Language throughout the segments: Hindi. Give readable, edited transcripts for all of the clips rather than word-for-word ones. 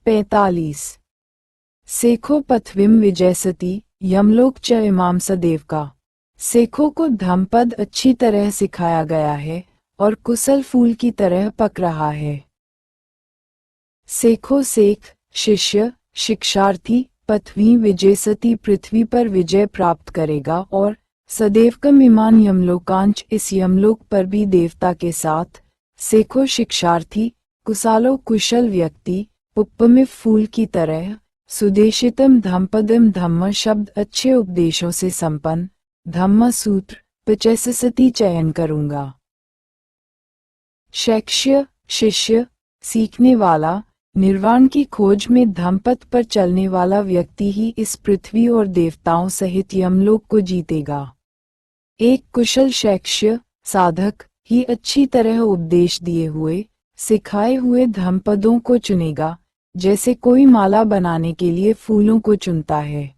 45 सेखो पथविम विजयसती यमलोक च इमाम सदैव का। सेखों को धम्मपद अच्छी तरह सिखाया गया है और कुशल फूल की तरह पक रहा है। सेखो सेख शिष्य शिक्षार्थी, पथवी विजयसती पृथ्वी पर विजय प्राप्त करेगा और सदैवकम इमान यमलोकांच इस यमलोक पर भी देवता के साथ। सेखो शिक्षार्थी कुशालो कुशल व्यक्ति, उपमिव फूल की तरह, सुदेशितम धम्मपदम धम्म शब्द अच्छे उपदेशों से संपन्न, धम्म सूत्र 85 चयन करूंगा। शैक्ष्य शिष्य सीखने वाला, निर्वाण की खोज में धम्मपथ पर चलने वाला व्यक्ति ही इस पृथ्वी और देवताओं सहित यमलोक को जीतेगा। एक कुशल शैक्ष्य साधक ही अच्छी तरह उपदेश दिए हुए सिखाए हुए धम्मपदों को चुनेगा, जैसे कोई माला बनाने के लिए फूलों को चुनता है।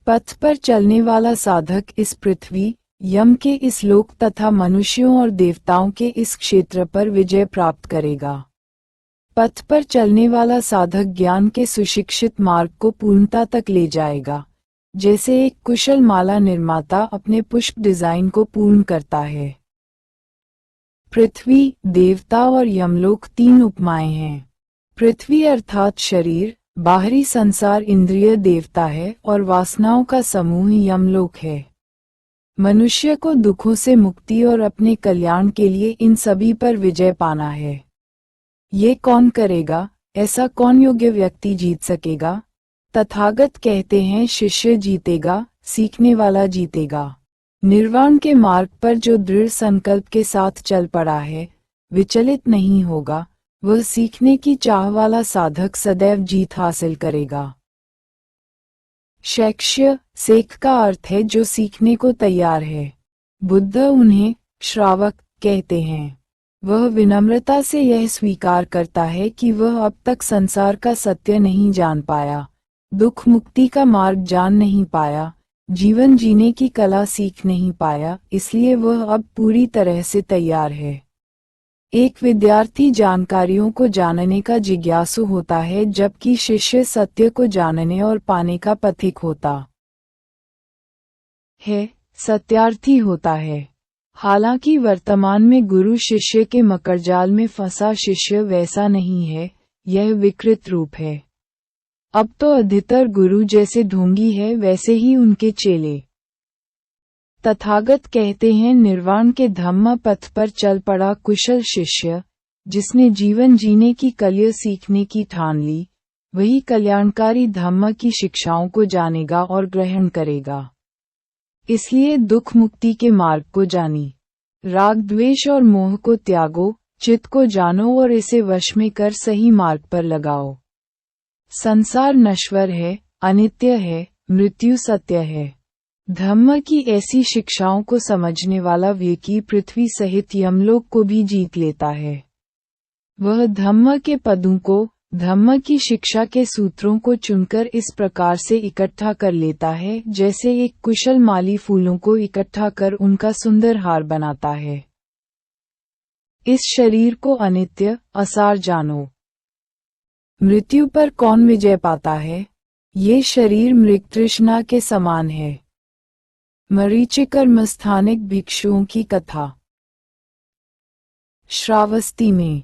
पथ पर चलने वाला साधक इस पृथ्वी यम के इस लोक तथा मनुष्यों और देवताओं के इस क्षेत्र पर विजय प्राप्त करेगा। पथ पर चलने वाला साधक ज्ञान के सुशिक्षित मार्ग को पूर्णता तक ले जाएगा, जैसे एक कुशल माला निर्माता अपने पुष्प डिजाइन को पूर्ण करता है। पृथ्वी, देवता और यमलोक तीन उपमाएं हैं। पृथ्वी अर्थात शरीर, बाहरी संसार इंद्रिय देवता है और वासनाओं का समूह यमलोक है। मनुष्य को दुखों से मुक्ति और अपने कल्याण के लिए इन सभी पर विजय पाना है। ये कौन करेगा? ऐसा कौन योग्य व्यक्ति जीत सकेगा? तथागत कहते हैं शिष्य जीतेगा, सीखने वाला जीतेगा। निर्वाण के मार्ग पर जो दृढ़ संकल्प के साथ चल पड़ा है, विचलित नहीं होगा, वह सीखने की चाह वाला साधक सदैव जीत हासिल करेगा। शैक्ष्य सेख का अर्थ है जो सीखने को तैयार है। बुद्ध उन्हें श्रावक कहते हैं। वह विनम्रता से यह स्वीकार करता है कि वह अब तक संसार का सत्य नहीं जान पाया, दुख मुक्ति का मार्ग जान नहीं पाया, जीवन जीने की कला सीख नहीं पाया, इसलिए वह अब पूरी तरह से तैयार है। एक विद्यार्थी जानकारियों को जानने का जिज्ञासु होता है, जबकि शिष्य सत्य को जानने और पाने का पथिक होता है, सत्यार्थी होता है। हालांकि वर्तमान में गुरु शिष्य के मकड़जाल में फंसा शिष्य वैसा नहीं है, यह विकृत रूप है। अब तो अधिकतर गुरु जैसे ढोंगी है वैसे ही उनके चेले। तथागत कहते हैं निर्वाण के धम्म पथ पर चल पड़ा कुशल शिष्य, जिसने जीवन जीने की कला सीखने की ठान ली, वही कल्याणकारी धम्म की शिक्षाओं को जानेगा और ग्रहण करेगा। इसलिए दुख मुक्ति के मार्ग को जानी, राग द्वेष और मोह को त्यागो, चित्त को जानो और इसे वश में कर सही मार्ग पर लगाओ। संसार नश्वर है, अनित्य है, मृत्यु सत्य है। धम्म की ऐसी शिक्षाओं को समझने वाला व्यक्ति पृथ्वी सहित यमलोक को भी जीत लेता है। वह धम्म के पदों को, धम्म की शिक्षा के सूत्रों को चुनकर इस प्रकार से इकट्ठा कर लेता है, जैसे एक कुशल माली फूलों को इकट्ठा कर उनका सुंदर हार बनाता है। इस शरीर को अनित्य, असार जानो। मृत्यु पर कौन विजय पाता है? ये शरीर मृगतृष्णा के समान है। मरीचिकर स्थानिक भिक्षुओं की कथा। श्रावस्ती में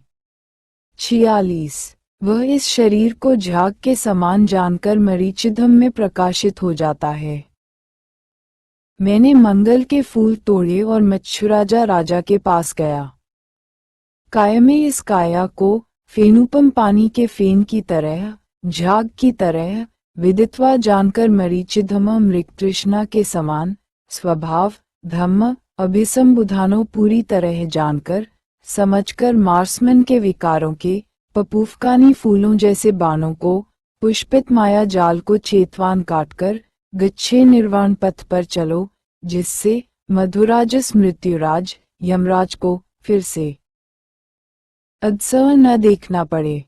46 वह इस शरीर को झाग के समान जानकर मरीचिधम में प्रकाशित हो जाता है। मैंने मंगल के फूल तोड़े और मच्छुराजा राजा के पास गया। काया में इस काया को फेनुपम पानी के फेन की तरह, झाग की तरह विदित्वा जानकर मरीचिधम मृगतृष्णा के समान स्वभाव धम्म अभिसंबुधानो पूरी तरह जानकर समझकर मार्समन के विकारों के पपूफकानी फूलों जैसे बाणों को पुष्पित माया जाल को चेतवान काटकर गच्छे निर्वाण पथ पर चलो, जिससे मधुराजस मृत्युराज यमराज को फिर से अदसह न देखना पड़े।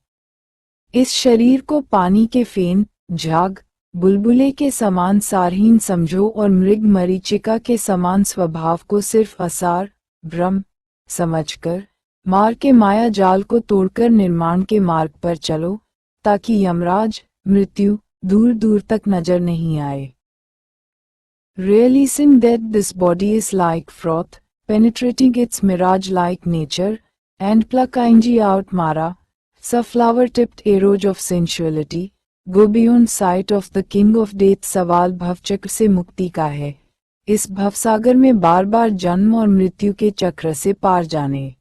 इस शरीर को पानी के फेन, झाग, बुलबुले के समान सारहीन समझो और मृग मरीचिका के समान स्वभाव को सिर्फ असार, भ्रम समझकर मार के माया जाल को तोड़कर निर्माण के मार्ग पर चलो, ताकि यमराज, मृत्यु, दूर दूर तक नजर नहीं आए। Realizing that this body is like froth, penetrating its mirage like nature, and plucking out Mara, a flower-tipped arrows of sensuality, go beyond sight of the king of death। सवाल भवचक्र से मुक्ति का है। इस भवसागर में बार बार जन्म और मृत्यु के चक्र से पार जाने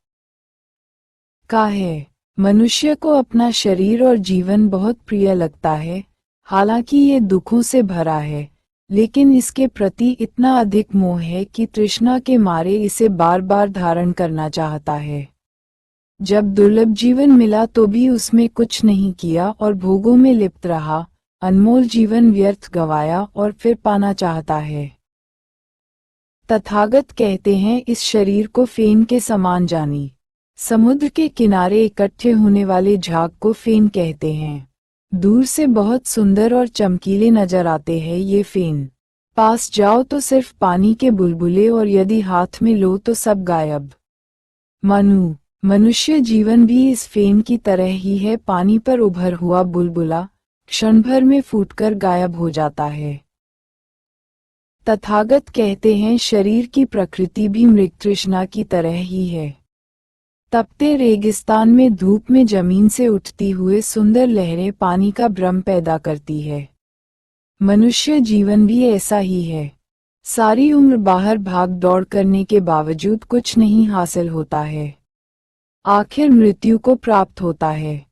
का है। मनुष्य को अपना शरीर और जीवन बहुत प्रिय लगता है, हालांकि ये दुखों से भरा है, लेकिन इसके प्रति इतना अधिक मोह है कि तृष्णा के मारे इसे बार बार धारण करना चाहता है। जब दुर्लभ जीवन मिला तो भी उसमें कुछ नहीं किया और भोगों में लिप्त रहा, अनमोल जीवन व्यर्थ गवाया और फिर पाना चाहता है। तथागत कहते हैं, इस शरीर को फेन के समान जानी। समुद्र के किनारे इकट्ठे होने वाले झाग को फेन कहते हैं। दूर से बहुत सुंदर और चमकीले नजर आते हैं ये फेन। पास जाओ तो सिर्फ पानी के बुलबुले और यदि हाथ में लो तो सब गायब। मनुष्य जीवन भी इस फेन की तरह ही है। पानी पर उभर हुआ बुलबुला क्षण भर में फूटकर गायब हो जाता है। तथागत कहते हैं, शरीर की प्रकृति भी मृगतृष्णा की तरह ही है। तपते रेगिस्तान में धूप में जमीन से उठती हुए सुंदर लहरें पानी का भ्रम पैदा करती है। मनुष्य जीवन भी ऐसा ही है। सारी उम्र बाहर भाग दौड़ करने के बावजूद कुछ नहीं हासिल होता है, आखिर मृत्यु को प्राप्त होता है।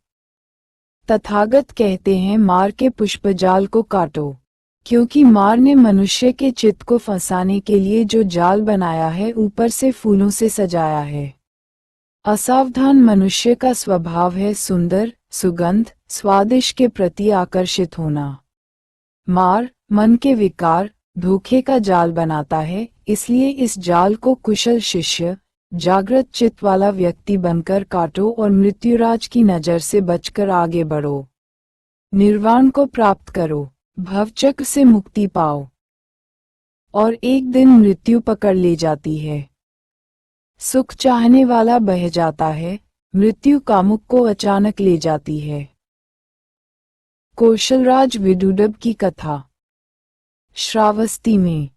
तथागत कहते हैं, मार के पुष्पजाल को काटो, क्योंकि मार ने मनुष्य के चित्त को फंसाने के लिए जो जाल बनाया है ऊपर से फूलों से सजाया है। असावधान मनुष्य का स्वभाव है सुंदर, सुगंध, स्वादिष्ट के प्रति आकर्षित होना। मार मन के विकार, धोखे का जाल बनाता है, इसलिए इस जाल को कुशल शिष्य, जागृत चित्त वाला व्यक्ति बनकर काटो और मृत्युराज की नजर से बचकर आगे बढ़ो। निर्वाण को प्राप्त करो, भवचक्र से मुक्ति पाओ। और एक दिन मृत्यु पकड़ ले जाती है। सुख चाहने वाला बह जाता है, मृत्यु कामुक को अचानक ले जाती है। कौशलराज विदुडब की कथा। श्रावस्ती में